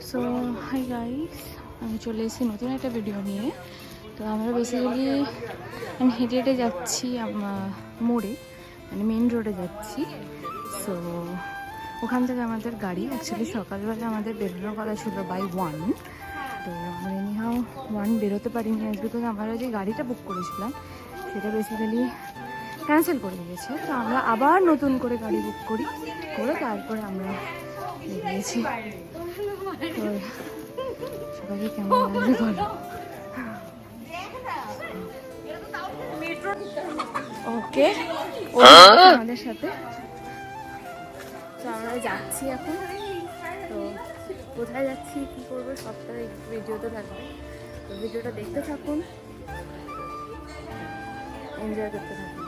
So hi guys, আমি চলে এসেছি নতুন একটা ভিডিও নিয়ে। তো আমরা বেসিক্যালি আমি হেঁটে হেঁটে যাচ্ছি মোড়ে, মানে মেন রোডে যাচ্ছি। সো ওখান থেকে আমাদের গাড়ি অ্যাকচুয়ালি সকালবেলা আমাদের বেরোনোর কথা ছিল বাই 1। তো আমরা এনিহাও 1 বেরোতে পারিনি আজকে, তো আমরা যে গাড়িটা বুক করেছিলাম সেটা বেসিক্যালি ক্যান্সেল করে দিয়েছে। তো আমরা আবার নতুন করে গাড়ি বুক করে তারপরে আমরা বেরিয়েছি। তো সবাইকে কেমন লাগছে বলো। ওকে আমাদের সাথে, তো আমরা যাচ্ছি এখন। তো কোথায় যাচ্ছি কী করবো সবটা ভিডিওতে থাকবে, তো ভিডিওটা দেখতে থাকুন, এনজয় করতে থাকুন।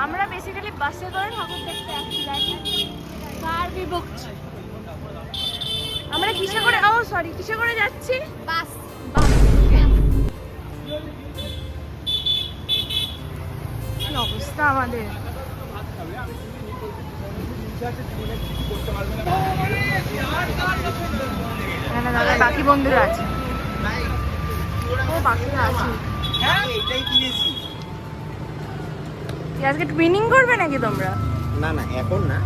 আমরা বেসিক্যালি বাসে করে ঠাকুর দেখতে আসছি। আমরা কিসে করে কিসে করে যাচ্ছি? বাস। কি অবস্থা আমাদের। এখানে দাদা বাকি বন্ধুরা আছে, ও বাকিরা আছে। আজকে টুইনিং করবে নাকি তোমরা? না না এখন না,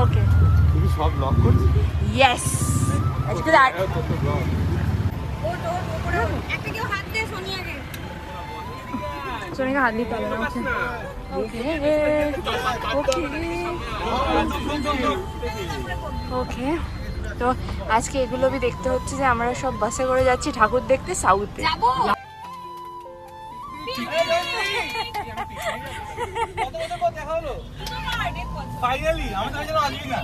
ওকে তুমি সব লক করছো। ইয়েস আজকে সোনিকা হাত দিতে হবে না। ওকে ওকে ওকে। তো আজকে এগুলো দেখতে হচ্ছে যে আমরা সব বাসে করে যাচ্ছি ঠাকুর দেখতে সাউথে। ফাইনালি আমাদের জন্য আসবি না।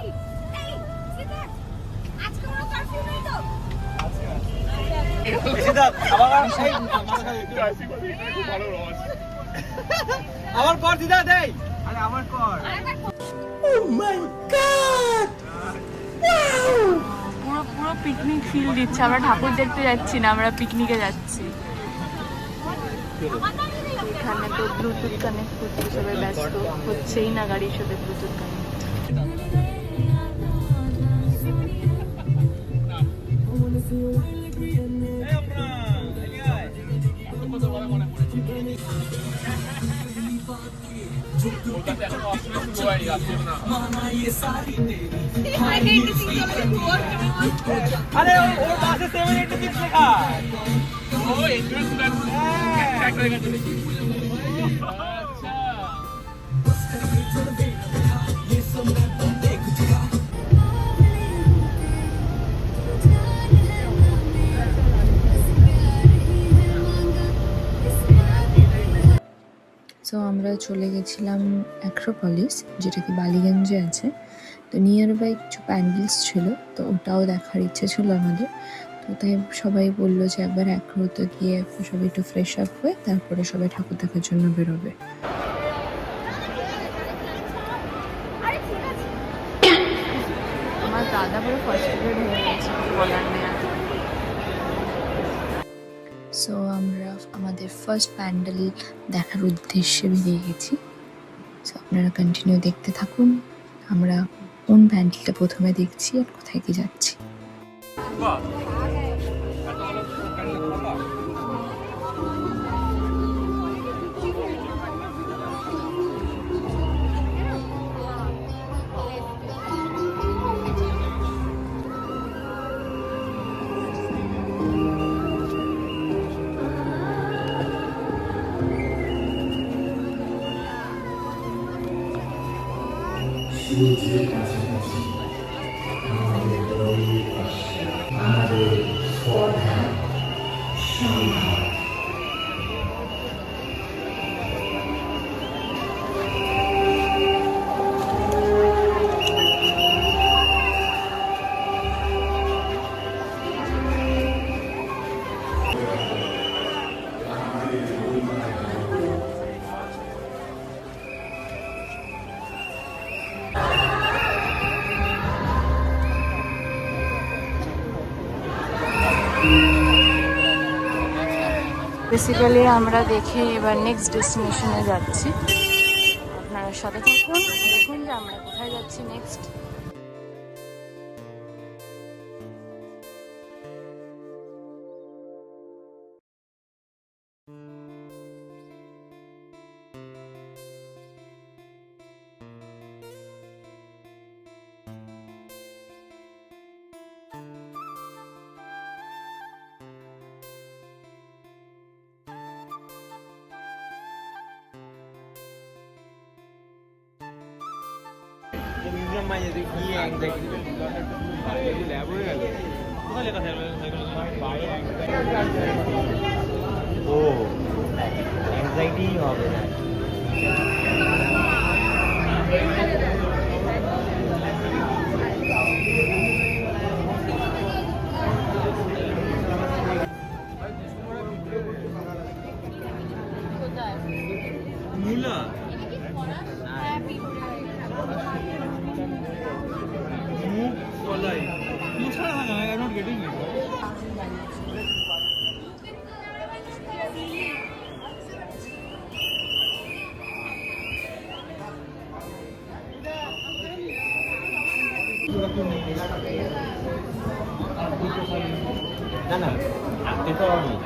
আমার কর দিদা দেই, আরে আমার কর। ও মাই গড, পুরো পুরো পিকনিক ফিল দিচ্ছে। আমরা ঠাকুর দেখতে যাচ্ছি না, আমরা পিকনিকে যাচ্ছি। এখানে তো ব্লুটুথ কানেক্ট করতে সবাই ব্যস্ত, হচ্ছেই না গাড়ির সাথে ব্লুটুথ কানেক্ট। আরে ওর পাশে 786 লেখা। ও এন্ট্রান্স সো আমরা চলে গেছিলাম অ্যাক্রোপলিস, যেটা কি বালিগঞ্জে আছে। তো নিয়ার বাই কিছু প্যান্ডেলস ছিল, তো ওটাও দেখার ইচ্ছে ছিল আমাদের। তো তাই সবাই বললো যে একবার অ্যাক্রোতে গিয়ে সবাই একটু ফ্রেশ আপ হয়ে তারপরে সবাই ঠাকুর দেখার জন্য বেরোবে। আমার দাদা পুরো ফার্স্ট্রেটেড হয়ে গেছে, বলার নেই। সো আমরা আমাদের ফার্স্ট প্যান্ডেল দেখার উদ্দেশ্যে বেরিয়ে গেছি। সো আপনারা কন্টিনিউ দেখতে থাকুন, আমরা কোন প্যান্ডেলটা প্রথমে দেখছি আর কোথায় কি যাচ্ছি। বেসিক্যালি আমরা দেখে এবার নেক্সট ডেস্টিনেশনে যাচ্ছি। আপনারা সাথে থাকুন, দেখুন যে আমরা কোথায় যাচ্ছি নেক্সট। মাঝে তুই কি anxiety ল্যাব হয়ে গেল কোথায় লেখা থাকবে ও anxiety হবে না মুলা মুখ কলাই মুছাড়া হয় না আই এম নট গেটিং ইট ना ना ये तो और नहीं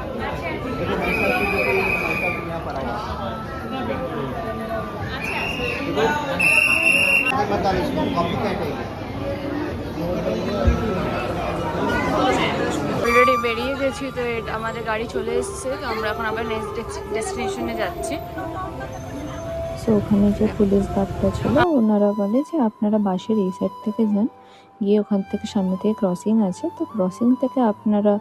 অলরেডি বেরিয়ে গেছি, তো আমাদের গাড়ি চলে এসেছে, তো আমরা এখন আবার নেক্সট ডেস্টিনেশনে যাচ্ছি। সো ওখানে যে পুলিশ গার্ডটা ছিল ওনারা বলে যে আপনারা বাসের এই সাইড থেকে যান, গিয়ে ওখান থেকে সামনে থেকে ক্রসিং আছে, তো ক্রসিং থেকে আপনারা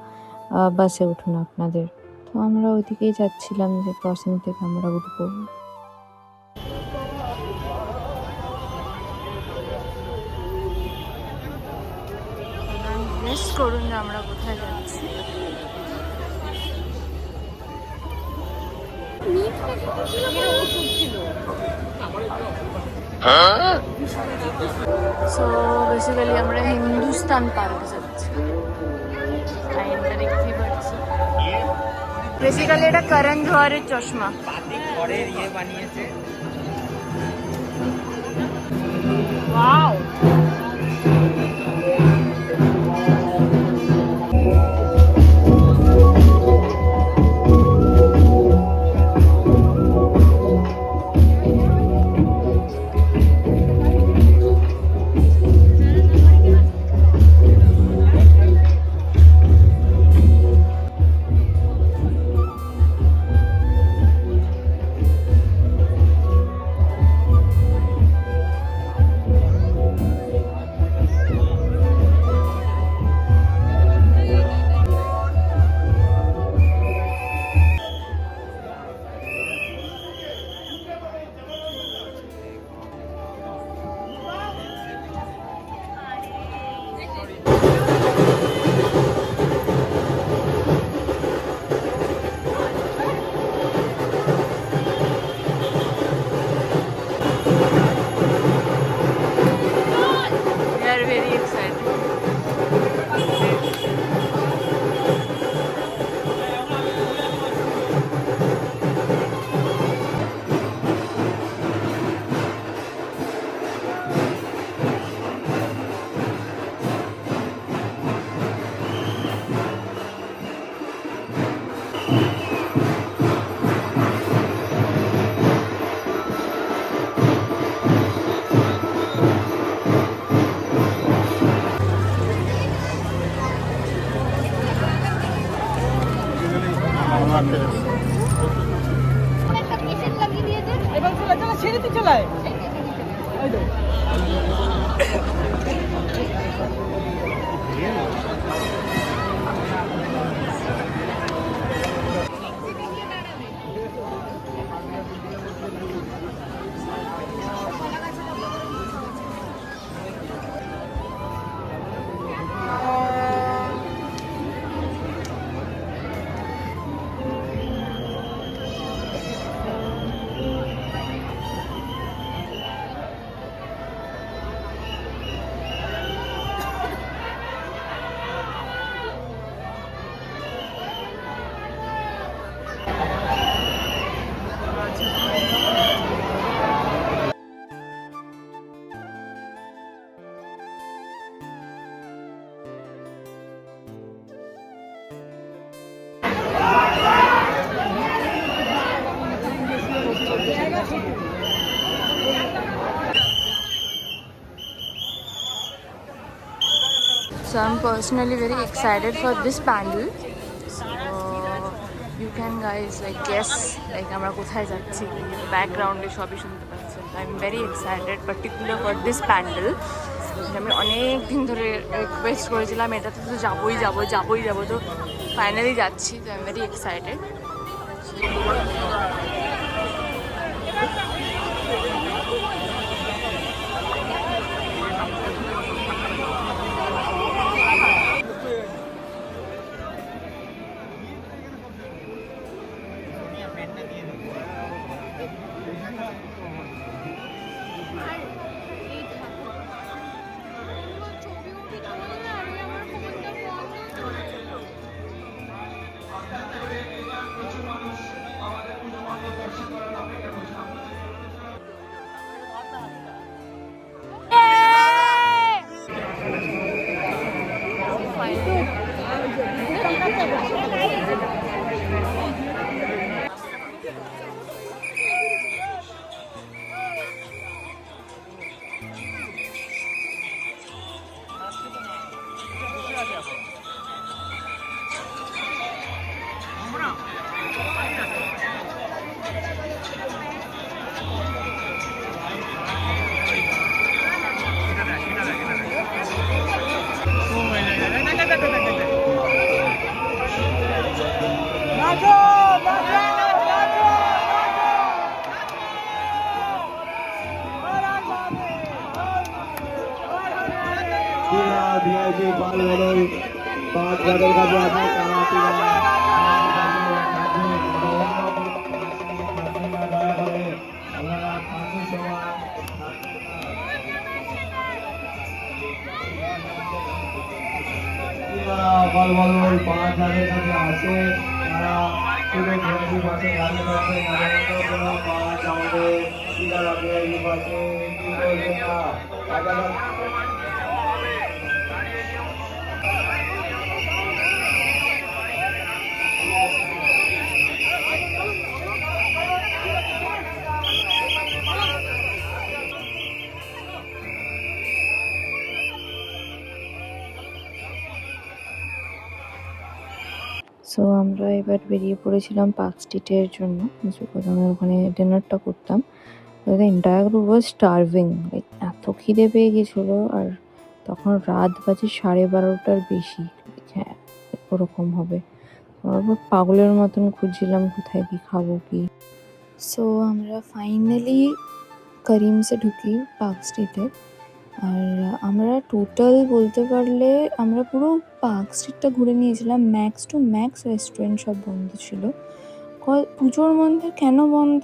বাসে উঠুন আপনাদের। তো আমরা ওইদিকেই যাচ্ছিলাম যে ক্রসিং থেকে আমরা উঠবো। গেস করুন যে আমরা কোথায় যাচ্ছি। সো বেসিক্যালি আমরা হিন্দুস্তান পার্কে যাচ্ছি। দেখতেই পাচ্ছি বেসিক্যালি এটা করণ জোহরের চশমা। ঘরের ইয়ে বানিয়েছে ওয়াও এবার চলে চলে ছেড়ে চলায় ওই তো So I'm personally very excited for this pandal. So you can guys like guess like আমরা কোথায় যাচ্ছি, ব্যাকগ্রাউন্ডে সবই শুনতে পাচ্ছেন। I'm very excited particular for this pandal. আমি অনেক দিন ধরে রিকোয়েস্ট করেছিলাম এটাতে তো যাবোই তো ফাইনালি যাচ্ছি, তো I am very excited. VIP পাল বদল 5 হাজার কাছে আছে পাল বদল 5 হাজার কাছে আছে, তারা শুধু ভিআইপি পাশে গাড়ি করছে, কোনো 5 আমাদের ঠিকানা ভিআইপি পাশে কি করবে না। সো আমরা এবার বেরিয়ে পড়েছিলাম পার্ক স্ট্রিটের জন্য, বিকজ আমরা ওখানে ডিনারটা করতাম। এন্টায়ার গ্রুপ ওয়াজ স্টার্ভিং, লাইক এত খিদে পেয়ে গেছিলো, আর তখন রাত বাজে 12:30 বেশি। হ্যাঁ, ওরকম হবে। তারপর পাগলের মতন খুঁজছিলাম কোথায় কি খাবো কি। সো আমরা ফাইনালি করিমসে ঢুকি পার্ক স্ট্রিটে। আর আমরা টোটাল বলতে পারলে আমরা পুরো পার্ক স্ট্রিটটা ঘুরে নিয়েছিলাম। ম্যাক্স টু ম্যাক্স রেস্টুরেন্ট সব বন্ধ ছিল। পুজোর মধ্যে কেন বন্ধ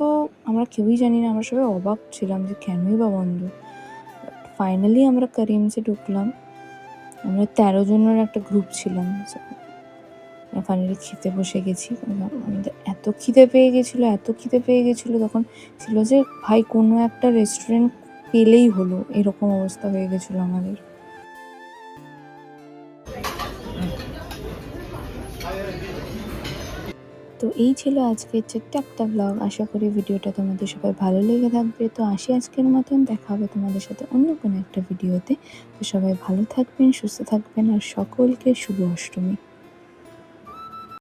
আমরা কেউই জানি না, আমরা সবাই অবাক ছিলাম যে কেনই বা বন্ধ। ফাইনালি আমরা করিমসে ঢুকলাম। আমরা 13 জনের একটা গ্রুপ ছিলাম। ফাইনালি খেতে বসে গেছি। আমাদের এত খিদে পেয়ে গেছিলো তখন ছিল যে ভাই কোনো একটা রেস্টুরেন্ট পেলেই হলো, এরকম অবস্থা হয়ে গেছিলো আমাদের। তো এই ছিল আজকের ছোট্ট একটা ব্লগ। আশা করি ভিডিওটা তোমাদের সবাই ভালো লেগে থাকবে। তো আসি আজকের মতন, দেখা হবে তোমাদের সাথে অন্য কোনো একটা ভিডিওতে। তো সবাই ভালো থাকবেন, সুস্থ থাকবেন, আর সকলকে শুভ অষ্টমী।